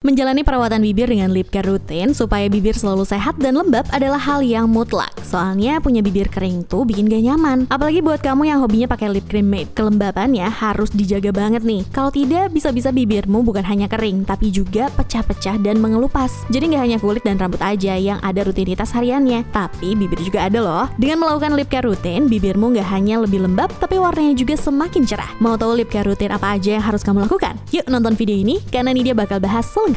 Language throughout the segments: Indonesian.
Menjalani perawatan bibir dengan lip care rutin supaya bibir selalu sehat dan lembab adalah hal yang mutlak. Soalnya punya bibir kering tuh bikin gak nyaman. Apalagi buat kamu yang hobinya pakai lip cream matte. Kelembabannya harus dijaga banget nih. Kalau tidak, bisa-bisa bibirmu bukan hanya kering, tapi juga pecah-pecah dan mengelupas. Jadi gak hanya kulit dan rambut aja yang ada rutinitas hariannya, tapi bibir juga ada loh. Dengan melakukan lip care rutin, bibirmu gak hanya lebih lembab, tapi warnanya juga semakin cerah. Mau tahu lip care rutin apa aja yang harus kamu lakukan? Yuk nonton video ini, karena ini dia bakal bahas selengkapnya.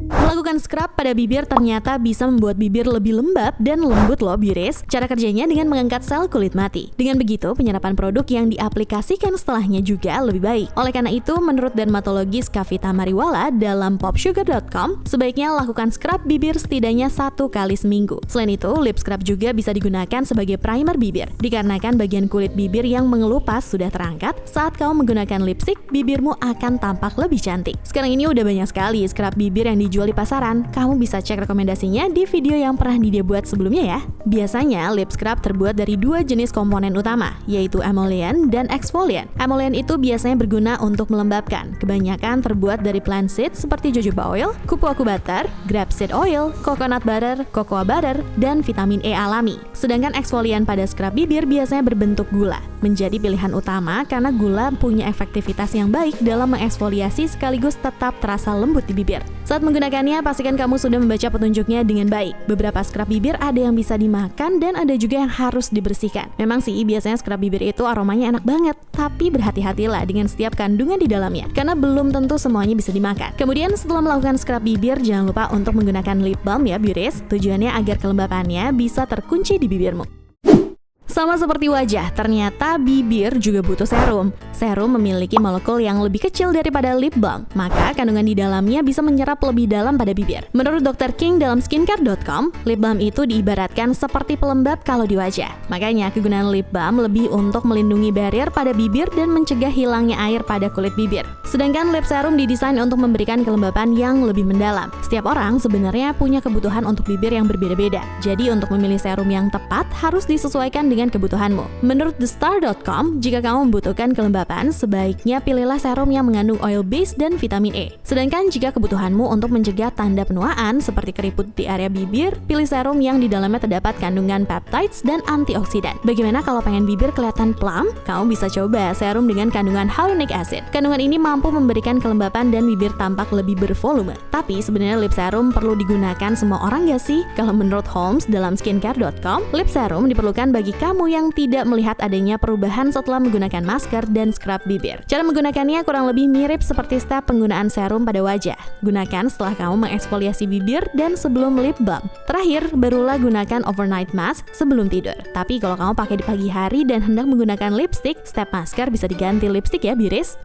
Melakukan scrub pada bibir ternyata bisa membuat bibir lebih lembab dan lembut loh biris. Cara kerjanya dengan mengangkat sel kulit mati. Dengan begitu, penyerapan produk yang diaplikasikan setelahnya juga lebih baik. Oleh karena itu, menurut dermatologis Kavita Mariwala dalam popsugar.com, sebaiknya lakukan scrub bibir setidaknya 1 kali seminggu. Selain itu, lip scrub juga bisa digunakan sebagai primer bibir. Dikarenakan bagian kulit bibir yang mengelupas sudah terangkat, saat kamu menggunakan lipstick, bibirmu akan tampak lebih cantik. Sekarang ini udah banyak sekali scrub bibir yang dijual di pasaran. Kamu bisa cek rekomendasinya di video yang pernah dia buat sebelumnya ya. Biasanya lip scrub terbuat dari 2 jenis komponen utama, yaitu emollient dan exfoliant. Emollient itu biasanya berguna untuk melembabkan. Kebanyakan terbuat dari plant seed seperti jojoba oil, kupu-kupu butter, grapeseed oil, coconut butter, cocoa butter, dan vitamin E alami. Sedangkan exfoliant pada scrub bibir biasanya berbentuk gula. Menjadi pilihan utama karena gula punya efektivitas yang baik dalam mengeksfoliasi sekaligus tetap terasa lembut di bibir. Saat menggunakannya, pastikan kamu sudah membaca petunjuknya dengan baik. Beberapa scrub bibir ada yang bisa dimakan dan ada juga yang harus dibersihkan. Memang sih, biasanya scrub bibir itu aromanya enak banget, tapi berhati-hatilah dengan setiap kandungan di dalamnya, karena belum tentu semuanya bisa dimakan. Kemudian setelah melakukan scrub bibir, jangan lupa untuk menggunakan lip balm ya biris. Tujuannya agar kelembapannya bisa terkunci di bibirmu. Sama seperti wajah, ternyata bibir juga butuh serum. Serum memiliki molekul yang lebih kecil daripada lip balm, maka kandungan di dalamnya bisa menyerap lebih dalam pada bibir. Menurut Dr. King dalam skincare.com, lip balm itu diibaratkan seperti pelembab kalau di wajah. Makanya kegunaan lip balm lebih untuk melindungi barrier pada bibir dan mencegah hilangnya air pada kulit bibir. Sedangkan lip serum didesain untuk memberikan kelembapan yang lebih mendalam. Setiap orang sebenarnya punya kebutuhan untuk bibir yang berbeda-beda. Jadi untuk memilih serum yang tepat harus disesuaikan dengan kebutuhanmu. Menurut thestar.com, jika kamu membutuhkan kelembapan, sebaiknya pilihlah serum yang mengandung oil base dan vitamin E. Sedangkan jika kebutuhanmu untuk mencegah tanda penuaan seperti keriput di area bibir, pilih serum yang di dalamnya terdapat kandungan peptides dan antioksidan. Bagaimana kalau pengen bibir kelihatan plump? Kamu bisa coba serum dengan kandungan hyaluronic acid. Kandungan ini mampu memberikan kelembapan dan bibir tampak lebih bervolume. Tapi sebenarnya lip serum perlu digunakan semua orang gak sih? Kalau menurut Holmes dalam skincare.com, lip serum diperlukan bagi kamu yang tidak melihat adanya perubahan setelah menggunakan masker dan scrub bibir. Cara menggunakannya kurang lebih mirip seperti step penggunaan serum pada wajah. Gunakan setelah kamu mengeksfoliasi bibir dan sebelum lip balm. Terakhir, barulah gunakan overnight mask sebelum tidur. Tapi kalau kamu pakai di pagi hari dan hendak menggunakan lipstick, step masker bisa diganti lipstick ya biris.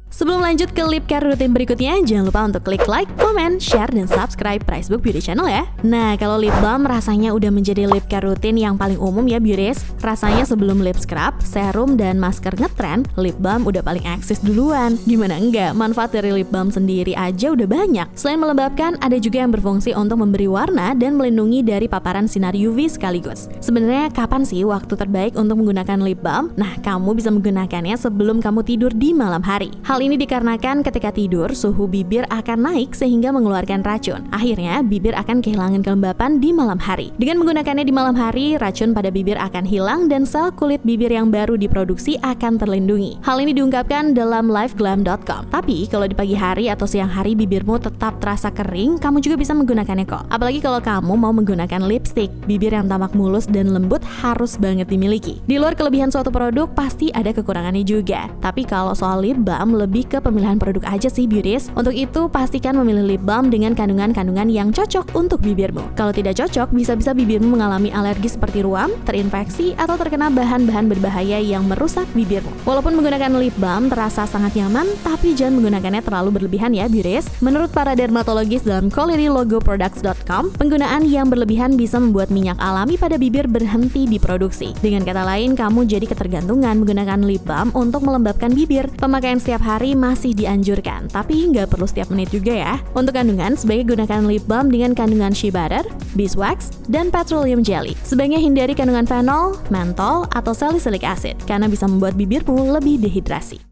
Sebelum lanjut ke lip care rutin berikutnya, jangan lupa untuk klik like, comment, share, dan subscribe Pricebook Beauty Channel ya. Nah, kalau lip balm rasanya udah menjadi lip care rutin yang paling umum ya biris. Rasanya sebelum lip scrub, serum, dan masker ngetren, lip balm udah paling eksis duluan. Gimana enggak, manfaat dari lip balm sendiri aja udah banyak. Selain melembabkan, ada juga yang berfungsi untuk memberi warna dan melindungi dari paparan sinar UV sekaligus. Sebenarnya kapan sih waktu terbaik untuk menggunakan lip balm? Nah, kamu bisa menggunakannya sebelum kamu tidur di malam hari. Hal ini dikarenakan ketika tidur, suhu bibir akan naik sehingga mengeluarkan racun. Akhirnya, bibir akan kehilangan kelembapan di malam hari. Dengan menggunakannya di malam hari, racun pada bibir akan hilang dan sel kulit bibir yang baru diproduksi akan terlindungi. Hal ini diungkapkan dalam liveglam.com. Tapi, kalau di pagi hari atau siang hari bibirmu tetap terasa kering, kamu juga bisa menggunakannya kok. Apalagi kalau kamu mau menggunakan lipstick, bibir yang tampak mulus dan lembut harus banget dimiliki. Di luar kelebihan suatu produk, pasti ada kekurangannya juga. Tapi kalau soal lip balm, lebih ke pemilihan produk aja sih beauties. Untuk itu, pastikan memilih lip balm dengan kandungan-kandungan yang cocok untuk bibirmu. Kalau tidak cocok, bisa-bisa bibirmu mengalami alergi seperti ruam, terinfeksi, atau terkena bahan-bahan berbahaya yang merusak bibirmu. Walaupun menggunakan lip balm terasa sangat nyaman, tapi jangan menggunakannya terlalu berlebihan ya beauties. Menurut para dermatologis dalam qualitylogoproducts.com, penggunaan yang berlebihan bisa membuat minyak alami pada bibir berhenti diproduksi. Dengan kata lain, kamu jadi ketergantungan menggunakan lip balm untuk melembabkan bibir. Pemakaian setiap hari masih dianjurkan, tapi nggak perlu setiap menit juga ya. Untuk kandungan, sebaiknya gunakan lip balm dengan kandungan shea butter, beeswax, dan petroleum jelly. Sebaiknya hindari kandungan fenol, mentol, atau salicylic acid, karena bisa membuat bibirmu lebih dehidrasi.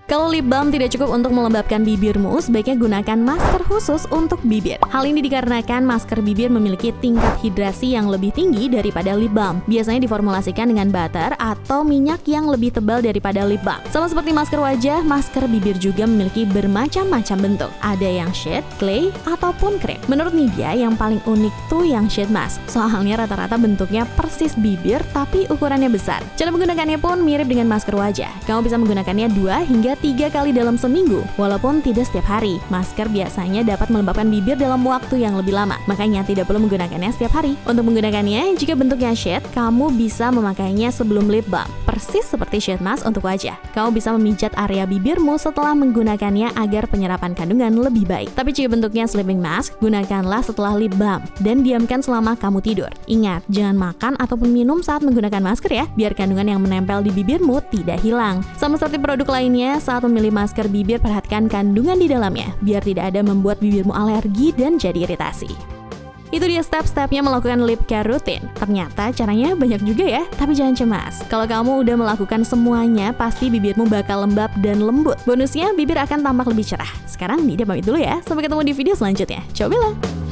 Kalau lip balm tidak cukup untuk melembabkan bibirmu, sebaiknya gunakan masker khusus untuk bibir. Hal ini dikarenakan masker bibir memiliki tingkat hidrasi yang lebih tinggi daripada lip balm. Biasanya diformulasikan dengan butter atau minyak yang lebih tebal daripada lip balm. Sama seperti masker wajah, masker bibir juga memiliki bermacam-macam bentuk. Ada yang sheet, clay, ataupun krim. Menurut Nidia, yang paling unik tuh yang sheet mask. Soalnya rata-rata bentuknya persis bibir tapi ukurannya besar. Cara menggunakannya pun mirip dengan masker wajah. Kamu bisa menggunakannya 2 hingga 3 kali dalam seminggu, walaupun tidak setiap hari. Masker biasanya dapat melembabkan bibir dalam waktu yang lebih lama, makanya tidak perlu menggunakannya setiap hari. Untuk menggunakannya, jika bentuknya sheet, kamu bisa memakainya sebelum lip balm, persis seperti sheet mask untuk wajah. Kamu bisa memijat area bibirmu setelah menggunakannya agar penyerapan kandungan lebih baik. Tapi jika bentuknya sleeping mask, gunakanlah setelah lip balm dan diamkan selama kamu tidur. Ingat, jangan makan ataupun minum saat menggunakan masker ya, biar kandungan yang menempel di bibirmu tidak hilang. Sama seperti produk lainnya, saat memilih masker bibir, perhatikan kandungan di dalamnya, biar tidak ada membuat bibirmu alergi dan jadi iritasi. Itu dia step-stepnya melakukan lip care rutin. Ternyata caranya banyak juga ya, tapi jangan cemas. Kalau kamu udah melakukan semuanya, pasti bibirmu bakal lembab dan lembut. Bonusnya, bibir akan tampak lebih cerah. Sekarang Nidia pamit dulu ya, sampai ketemu di video selanjutnya. Cobalah!